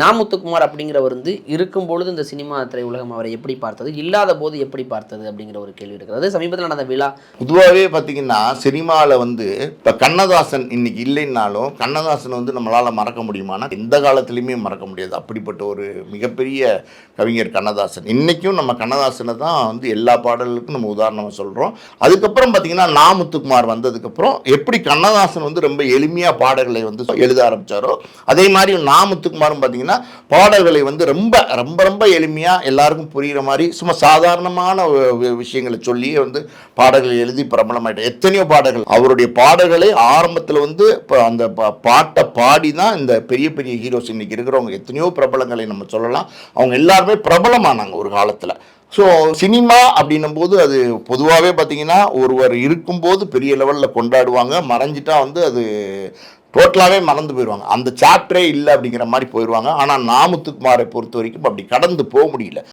நாமுத்துக்குமார் அப்படிங்கிறவர் வந்து இருக்கும்பொழுது இந்த சினிமா திரையுலகம் அவரை எப்படி பார்த்தது, இல்லாத போது எப்படி பார்த்தது அப்படிங்கிற ஒரு கேள்வி இருக்கிறது. சமீபத்தில் நடந்த விழா பொதுவாகவே பார்த்தீங்கன்னா சினிமாவில் வந்து இப்போ கண்ணதாசன் இன்னைக்கு இல்லைன்னாலும் கண்ணதாசன் வந்து நம்மளால் மறக்க முடியுமானா எந்த காலத்துலையுமே மறக்க முடியாது. அப்படிப்பட்ட ஒரு மிகப்பெரிய கவிஞர் கண்ணதாசன். இன்றைக்கும் நம்ம கண்ணதாசனை தான் வந்து எல்லா பாடல்களுக்கும் நம்ம உதாரணமாக சொல்கிறோம். அதுக்கப்புறம் பார்த்தீங்கன்னா நாமுத்துக்குமார் வந்ததுக்கப்புறம் எப்படி கண்ணதாசன் வந்து ரொம்ப எளிமையாக பாடல்களை வந்து எழுத ஆரம்பித்தாரோ அதே மாதிரி நாமுத்துக்குமாரும் பார்த்தீங்கன்னா பாடல்களை வந்து ரொம்ப ரொம்ப ரொம்ப எளிமையாக எல்லாருக்கும் புரிகிற மாதிரி சும்மா சாதாரணமான விஷயங்களை சொல்லி வந்து பாடல்கள் எழுதி பிரபலமாயிட்டார். எத்தனையோ பாடல்கள் அவருடைய பாடல்களை ஆரம்பத்தில் வந்து இப்போ அந்த பாட்டை பாடி தான் இந்த பெரிய பெரிய ஹீரோஸ் இன்னைக்கு இருக்கிறவங்க எத்தனையோ பிரபலங்களை நம்ம சொல்லலாம். அவங்க எல்லாருமே பிரபலமானாங்க ஒரு காலத்தில். ஸோ சினிமா அப்படின்னும் போது அது பொதுவாகவே பார்த்தீங்கன்னா ஒருவர் இருக்கும்போது பெரிய லெவலில் கொண்டாடுவாங்க, மறைஞ்சிட்டா வந்து அது டோட்டலாகவே மறந்து போயிடுவாங்க, அந்த சாப்டரே இல்லை அப்படிங்கிற மாதிரி போயிடுவாங்க. ஆனால் நாமுத்துக்குமாரை பொறுத்த வரைக்கும் அப்படி கடந்து போக முடியல.